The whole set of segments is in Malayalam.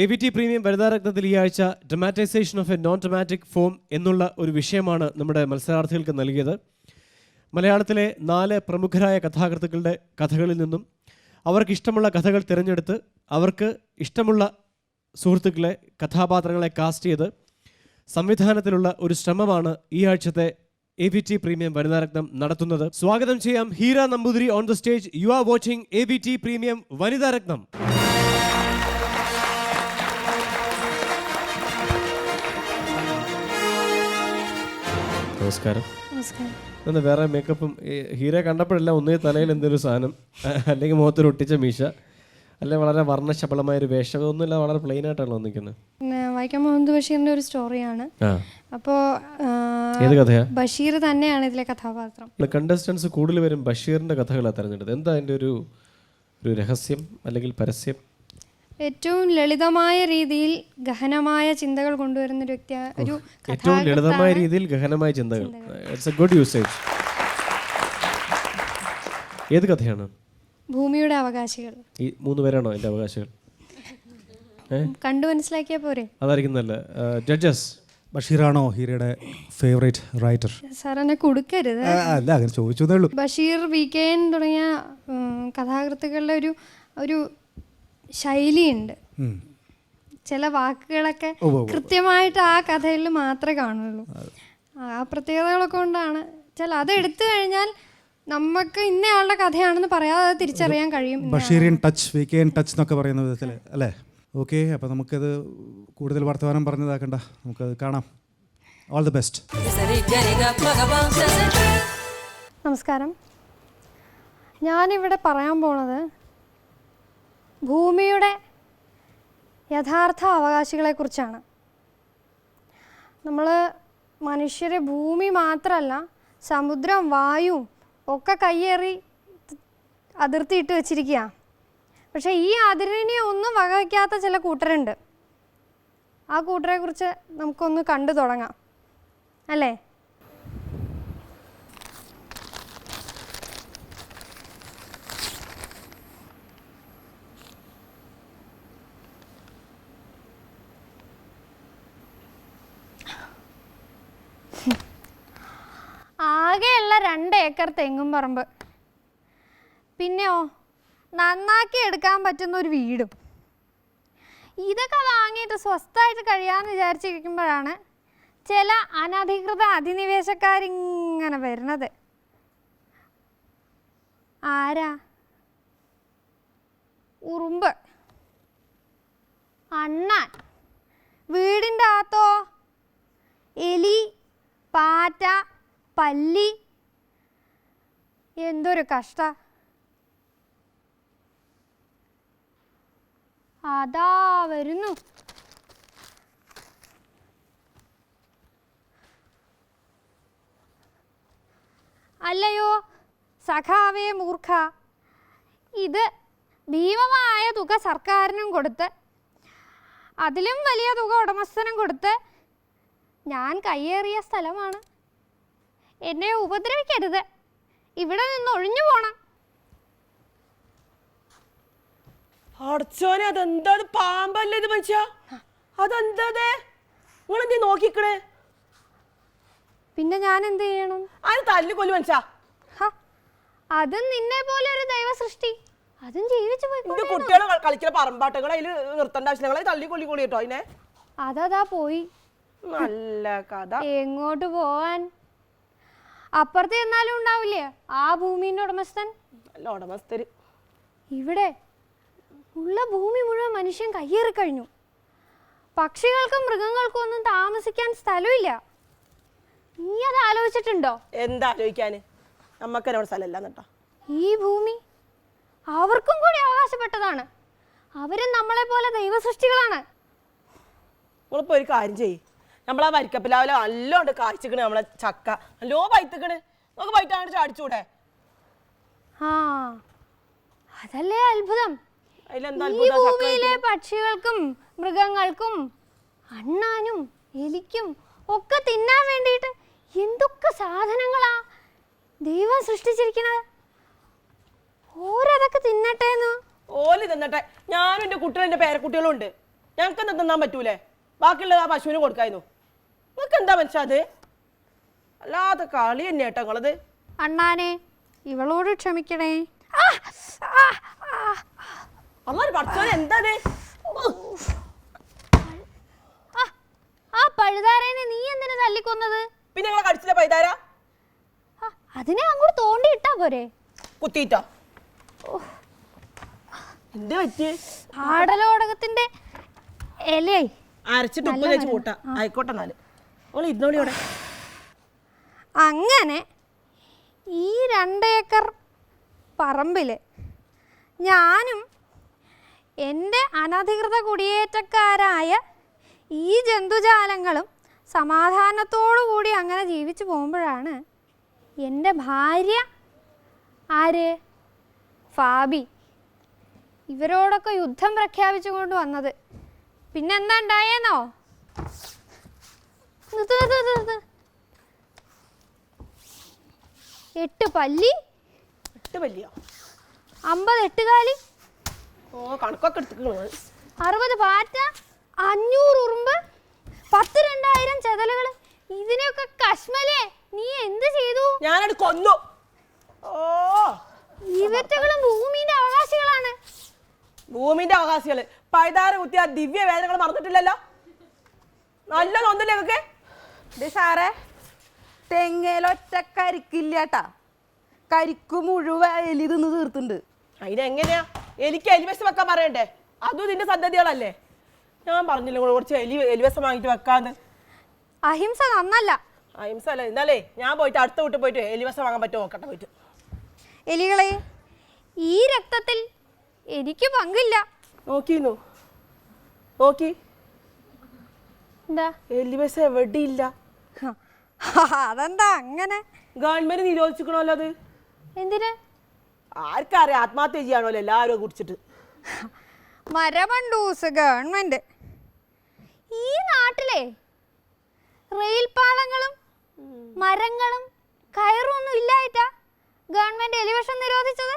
AVT പ്രീമിയം വനിതാരത്നത്തിൽ ഈ ആഴ്ച dramatization of a non dramatic form എന്നുള്ള ഒരു വിഷയമാണ് നമ്മുടെ മത്സരാർത്ഥികൾക്ക് നൽകിയത്. മലയാളത്തിലെ 4 പ്രമുഖരായ കഥാകൃത്തുക്കളുടെ കഥകളിൽ നിന്നും അവർക്കിഷ്ടമുള്ള കഥകൾ തിരഞ്ഞെടുത്ത് അവർക്ക് ഇഷ്ടമുള്ള സുഹൃത്തുക്കളെ കഥാപാത്രങ്ങളെ കാസ്റ്റ് ചെയ്ത് സംവിധാനത്തിലുള്ള ഒരു ശ്രമമാണ് ഈ ആഴ്ചത്തെ AVT പ്രീമിയം വനിതാരത്നം നടത്തുന്നത്. സ്വാഗതം ചെയ്യാം Heera Namboothiri on the stage. You are watching AVT premium Vanitharatnam. നമസ്കാരം. എന്താ വേറെ മേക്കപ്പും ഹീര കണ്ടപ്പോഴല്ല ഒന്നേ തലയിൽ എന്തൊരു സാധനം, അല്ലെങ്കിൽ മുഖത്തൊരു ഒട്ടിച്ച മീശ, അല്ലെങ്കിൽ വളരെ വർണ്ണശബളമായൊരു വേഷം, ഒന്നുമില്ല, വളരെ പ്ലെയിൻ ആയിട്ടാണല്ലോ വന്നിരിക്കുന്നത്. വൈക്കം മുഹമ്മദ് ബഷീറിന്റെ ഒരു സ്റ്റോറിയാണ്. അപ്പോൾ ഏത് കഥയാ? ബഷീർ തന്നെയാണ് ഇതിലെ കഥാപാത്രം. കണ്ടസ്റ്റൻസ് കൂടുതൽ വരും ബഷീറിന്റെ കഥകളാണ് തെരഞ്ഞെടുത്തത്. എന്താ അതിന്റെ ഒരു രഹസ്യം അല്ലെങ്കിൽ പരസ്യം? ഏറ്റവും ലളിതമായ രീതിയിൽ ഗഹനമായ ചിന്തകൾ കൊണ്ടുവരുന്ന ഒരു വ്യക്തിയാണ്. ഏറ്റവും ലളിതമായ രീതിയിൽ ഗഹനമായ ചിന്തകൾ. It's A good usage. ഏത് കഥയാണ്? ഭൂമിയുടെ അവകാശികൾ. ഈ 3 പേരാണോ അതിന്റെ അവകാശികൾ? കണ്ടു മനസ്സിലാക്കിയാ പോരെ? അതായിരിക്കും നല്ല. ജഡ്ജസ്, ബഷീറാണോ ഹീരയുടെ ഫേവറേറ്റ് റൈറ്റർ? സാർ എന്നെ കൊടുക്കരുത്. അല്ല, അങ്ങനെ ചോദിച്ചതേ ഉള്ളൂ. ബഷീർ, VKN തുടങ്ങിയ കഥാകൃത്തുക്കളുടെ ഒരു ശൈലിയുണ്ട്. ചില വാക്കുകളൊക്കെ കൃത്യമായിട്ട് ആ കഥയിൽ മാത്രമേ കാണുള്ളൂ. ആ പ്രത്യേകതകളൊക്കെ കൊണ്ടാണ് അത് എടുത്തു കഴിഞ്ഞാൽ നമുക്ക് ഇന്നയാളുടെ കഥയാണെന്ന് പറയാതെ തിരിച്ചറിയാൻ കഴിയും. ബഷീറിയൻ ടച്ച്, VKN ടച്ച് എന്നൊക്കെ പറയുന്ന വിധത്തിൽ അല്ലേ? ഓക്കെ, അപ്പോൾ നമുക്കത് കൂടുതൽ വർത്തമാനം പറഞ്ഞതാക്കണ്ട, നമുക്കത് കാണാം. All the best. നമസ്കാരം. ഞാനിവിടെ പറയാൻ പോണത് ഭൂമിയുടെ യഥാർത്ഥ അവകാശികളെക്കുറിച്ചാണ്. നമ്മൾ മനുഷ്യരെ ഭൂമി മാത്രമല്ല, സമുദ്രം, വായു ഒക്കെ കയ്യേറി അതിർത്തിയിട്ട് വെച്ചിരിക്കുക. പക്ഷേ ഈ അതിരിനെ ഒന്നും വകവയ്ക്കാത്ത ചില കൂട്ടരുണ്ട്. ആ കൂട്ടരെ കുറിച്ച് നമുക്കൊന്ന് കണ്ടു തുടങ്ങാം, അല്ലേ? ആകെയുള്ള 2 ഏക്കർ തെങ്ങും പറമ്പ്, പിന്നെയോ നന്നാക്കി എടുക്കാൻ പറ്റുന്ന ഒരു വീടും. ഇതൊക്കെ വാങ്ങിയിട്ട് സ്വസ്ഥമായിട്ട് കഴിയാമെന്ന് വിചാരിച്ചിരിക്കുമ്പോഴാണ് ചില അനധികൃത അധിനിവേശക്കാരിങ്ങനെ വരുന്നത്. ആരാ? ഉറുമ്പ്, അണ്ണാൻ. വീടിൻ്റെ അകത്തോ എലി, പാറ്റ, പല്ലി. എന്തൊരു കഷ്ട. അതാ വരുന്നു. അല്ലയോ സഖാവേ മൂർഖ, ഇത് ഭീമമായ തുക സർക്കാരിനും കൊടുത്ത് അതിലും വലിയ തുക ഉടമസ്ഥനും കൊടുത്ത് ഞാൻ കയ്യേറിയ സ്ഥലമാണ്. എന്നെ ഉപദ്രവിക്കരുത്. ഇവിടെ നിന്ന് ഒഴിഞ്ഞു പോണം. അടച്ചോനെ, അതെന്താ? പാമ്പല്ലേ ഇത് മനുഷ്യ? അതെന്താ നിങ്ങളെന്തീ നോക്കിക്കണേ? പിന്നെ ഞാൻ എന്ത് ചെയ്യണം? അത് തല്ലിക്കൊല്ലു മനുഷ്യ. അതും നിന്നെ പോലെ ഒരു ദൈവ സൃഷ്ടി, അതും ജീവിച്ചു പോയി. കുട്ടികളെ കളിക്കുന്ന പറമ്പാട്ടങ്ങൾ അതിൽ നിർത്തേണ്ട ആവശ്യം. തല്ലിക്കൊല്ലിക്കൊള്ളി കേട്ടോ അതിനെ. അതാ പോയി. നല്ല കഥ. എങ്ങോട്ട് പോവാൻ? അപ്പുറത്ത് എന്നാലും ഉണ്ടാവില്ലേ ആ ഭൂമിന്റെ ഉടമസ്ഥൻ? നല്ല ഉടമസ്ഥര്. ഇവിടെ ഉള്ള ഭൂമി മുഴുവൻ മനുഷ്യൻ കയ്യേറി കഴിഞ്ഞു. പക്ഷികൾക്കും മൃഗങ്ങൾക്കും ഒന്നും താമസിക്കാൻ സ്ഥലമില്ല. നീ അത് ആലോചിച്ചിട്ടുണ്ടോ? എന്താ ആലോചിക്കാന്? നമ്മക്ക് അവിടെ സ്ഥലമില്ല കേട്ടോ. ഈ ഭൂമി അവർക്കും കൂടി അവകാശപ്പെട്ടതാണ്. അവരും നമ്മളെ പോലെ ദൈവസൃഷ്ടികളാണ്. നിങ്ങളിപ്പോ ഒരു കാര്യം ചെയ്യ്. നമ്മളാ വരിക്കപ്പിലാവിലെ നല്ലോണ്ട് കായ്ച്ചിക്കണ്. നമ്മളെ ചക്ക നല്ലോ പൈത്തിക്കണ്. നമുക്ക് പൈറ്റാണ്ട് ചാടിച്ചൂടെ? അതല്ലേ അത്ഭുതം. ഈ ഭൂമിയിലെ പക്ഷികൾക്കും മൃഗങ്ങൾക്കും അണ്ണാനും എലിക്കും ഒക്കെ തിന്നാൻ വേണ്ടിയിട്ട് എന്തൊക്കെ സാധനങ്ങളാ ദൈവം സൃഷ്ടിച്ചിരിക്കുന്നത്. ഓരതൊക്കെ തിന്നട്ടെ. ഓല് തിന്നട്ടെ. ഞാനും എൻ്റെ കുട്ടികളും എൻ്റെ പേരക്കുട്ടികളും ഉണ്ട്. ഞങ്ങൾക്ക് എന്താ തിന്നാൻ പറ്റൂലേ? ബാക്കിയുള്ളത് ആ പശുവിന് കൊടുക്കായിരുന്നു. നിങ്ങൾക്ക് എന്താ മനുഷ്യ അത്? അല്ലാത്ത കളി തന്നെ കേട്ടോ നിങ്ങളത്. അണ്ണാനെ ഇവളോട് ക്ഷമിക്കണേ. അമ്മ പഠിച്ചോനെ എന്താ ആ പഴുതാരേനെ നീ എന്തിനാ തല്ലിക്കൊന്നത്? പിന്നെ നിങ്ങളെ കടിച്ചില്ല പൈതാര? അതിനെ അങ്ങോട്ട് തോണ്ടി ഇട്ടാ പോരെ? കുത്തിയിട്ടോ? എന്താ പറ്റി? ആടലോടകത്തിന്റെ ഇലേ അരച്ചിട്ട് ഉപ്പ് തേച്ച് കൂട്ട. ആയിക്കോട്ടെ എന്നാല് നിങ്ങൾ ഇരുന്നോളി ഇവിടെ. അങ്ങനെ ഈ 2 ഏക്കർ പറമ്പിൽ ഞാനും എൻ്റെ അനധികൃത കുടിയേറ്റക്കാരായ ഈ ജന്തുജാലങ്ങളും സമാധാനത്തോടു കൂടി അങ്ങനെ ജീവിച്ചു പോകുമ്പോഴാണ് എൻ്റെ ഭാര്യ ആര് ഫാബി ഇവരോടൊക്കെ യുദ്ധം പ്രഖ്യാപിച്ചുകൊണ്ട് വന്നത്. പിന്നെന്താ ഉണ്ടായേന്നോ? 8 പല്ലി, 8 പല്ലിയോ? 50 എട്ടുകാലി, ഓ കണക്കൊക്കെ എടുത്തിട്ട് 60 പാറ്റ, 500 ഉറുമ്പ്, 10,000 ചെതലുകൾ. ഇതിനെയൊക്കെ കശ്മലേ നീ എന്ത് ചെയ്തു? ഞാനത് കൊന്നു. ഓ ഇവറ്റകളും ഭൂമിയുടെ അവകാശികളാണ്. ഭൂമിന്റെ അവകാശികള് പൈതാര കുത്തിയ ദിവ്യ വേദനകൾ മറന്നിട്ടില്ലല്ലോ. നല്ലതൊന്നുമില്ല നിങ്ങൾക്ക്. സാറേ തെങ്ങയിലൊറ്റ കരിക്കില്ലാട്ടാ, കരിക്കു മുഴുവൻ എലി തിന്ന് തീർത്തുണ്ട്. അതിനെങ്ങനെയാ? എനിക്ക് എലിവശം വെക്കാൻ പറയണ്ടേ? അതും ഇതിന്റെ സന്തതികളല്ലേ. ഞാൻ പറഞ്ഞില്ല കുറച്ച് എലിവശം വാങ്ങിട്ട് വെക്കാന്ന്. അഹിംസ നന്നല്ല. അഹിംസ അല്ലേ? എന്നാലേ ഞാൻ പോയിട്ട് അടുത്ത വീട്ടിൽ പോയിട്ട് എലിവശം വാങ്ങാൻ പറ്റുമോ നോക്കട്ടെ പോയിട്ട്. എലികളെ ഈ രക്തത്തിൽ എനിക്ക് പങ്കില്ല. നോക്കിന്നു നോക്കി എന്താ എലിവശം എവിടെയില്ല. അതെന്താ അങ്ങനെ? ഗവൺമെന്റ് നിരോധിച്ചിക്കണല്ലോ അത്. എന്തിന്? ആർക്കറിയാം, ആത്മഹത്യ ചെയ്യാണല്ലോ എല്ലാവരും കുടിച്ചിട്ട്. മരമണ്ടൂസ് ഗവൺമെന്റ്. ഈ നാട്ടിലെ റെയിൽ പാളങ്ങളും മരങ്ങളും കയറൊന്നും ഇല്ലായിട്ടാ ഗവൺമെന്റ് എലിവിഷം നിരോധിച്ചത്.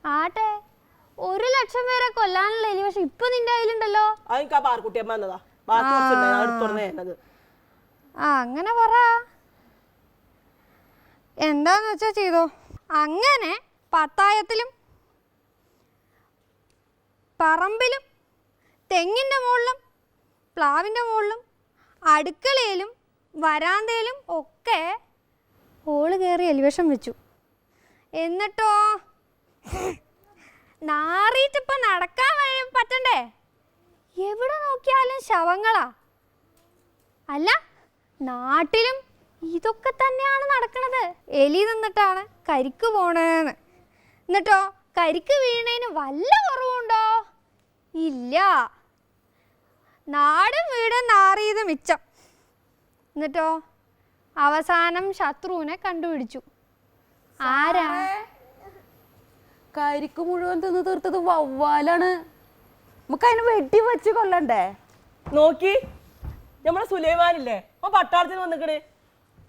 ആട്ടെ 1,00,000 പേരെ കൊല്ലാനുള്ള എലിവിഷം ഇപ്പൊ നിന്റെ കയ്യിലുണ്ടല്ലോ. അതെനിക്ക് ആ പാർക്കുട്ടിയമ്മ എന്നതാ അടുത്തുറന്നത്. അങ്ങനെ പറ, എന്താന്ന് വെച്ചാ ചെയ്തോ. അങ്ങനെ പത്തായത്തിലും പറമ്പിലും തെങ്ങിൻ്റെ മുകളിലും പ്ലാവിൻ്റെ മുകളിലും അടുക്കളയിലും വരാന്തയിലും ഒക്കെ ഓള് കയറി എലിവേഷം വെച്ചു. എന്നിട്ടോ നാറിയിട്ടിപ്പം നടക്കാൻ പറ്റണ്ടേ? എവിടെ നോക്കിയാലും ശവങ്ങളാ. അല്ല നാട്ടിലും ഇതൊക്കെ തന്നെയാണ് നടക്കുന്നത്. എലി നിന്നിട്ടാണ് കരിക്ക് പോണേന്ന്. എന്നിട്ടോ കരിക്ക് വീണതിന് വല്ല കുറവുണ്ടോ? ഇല്ല. നാടും വീടും നാറിയത് മിച്ചം. എന്നിട്ടോ അവസാനം ശത്രുവിനെ കണ്ടുപിടിച്ചു. ആരാ? കരിക്ക് മുഴുവൻ തിന്ന് തീർത്തത് വവ്വാലാണ്. നമുക്ക് അതിന് വെട്ടി വെച്ച് കൊല്ലണ്ടേ? നോക്കി നമ്മളെ സുലൈമാനില്ലേ, ഓ പട്ടാളത്തിന് വന്നിക്കണേ.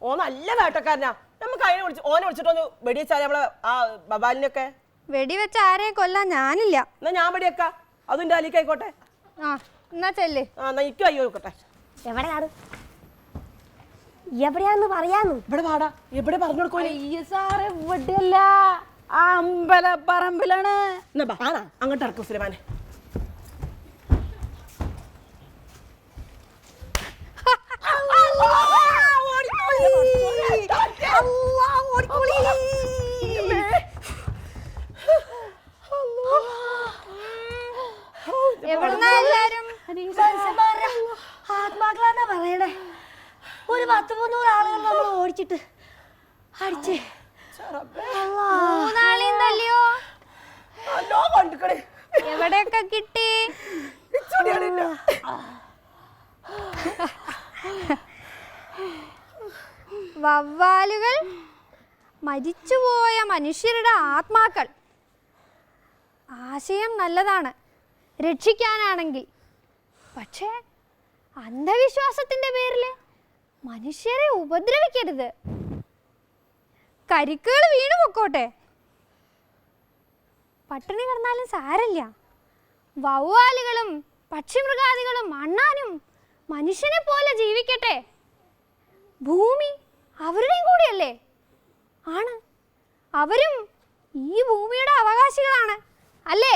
ഓ നല്ല വേട്ടക്കാരനാ. നമുക്ക് അതിനെ ഓനെ വിളിച്ചിട്ടൊന്ന് വെടിവെച്ചാൽ നമ്മളെ ആ ബബാലിനൊക്കെ. വെടിവെച്ച് ആരെയും കൊല്ലാൻ ഞാനില്ല. എന്നാ ഞാൻ വെടിവെക്കാം, അതും എൻ്റെ അലിക്ക് ആയിക്കോട്ടെ. എന്നാ ചെല്ലേ. എന്നാ എനിക്ക് അയ്യോ നോക്കട്ടെ. എവിടെയാണ് എവിടെയാന്ന് പറയാന്ന്? ഇവിടെ പാടാ. എവിടെ പറഞ്ഞു കൊടുക്കോ? അയ്യ സാറ് ഇവിടെയല്ല, അമ്പലപ്പറമ്പിലാണ്. എന്നാ പാടാ അങ്ങോട്ട് ഇറക്കും സുലൈമാനെ. എവിടുന്നാ എല്ലാരും? ആത്മാക്കളാന്നാ പറയണേ. ഒരു 10-300 ആളുകൾ നമ്മൾ ഓടിച്ചിട്ട് അടിച്ച് 3 ആളെയും തല്ലിയോ? എവിടെയൊക്കെ കിട്ടി? വവ്വാലുകൾ, മരിച്ചുപോയ മനുഷ്യരുടെ ആത്മാക്കൾ. ആശയം നല്ലതാണ് രക്ഷിക്കാനാണെങ്കിൽ. പക്ഷേ അന്ധവിശ്വാസത്തിന്റെ പേരിൽ മനുഷ്യരെ ഉപദ്രവിക്കരുത്. കരിക്കുകൾ വീണു പൊക്കോട്ടെ, പട്ടിണി കിടന്നാലും സാരല്ല. വവ്വാലുകളും പക്ഷിമൃഗാദികളും അണ്ണാനും മനുഷ്യനെ പോലെ ജീവിക്കട്ടെ. ഭൂമി അവരുടെയും കൂടിയല്ലേ? ആണ്. അവരും ഈ ഭൂമിയുടെ അവകാശികളാണ്, അല്ലേ?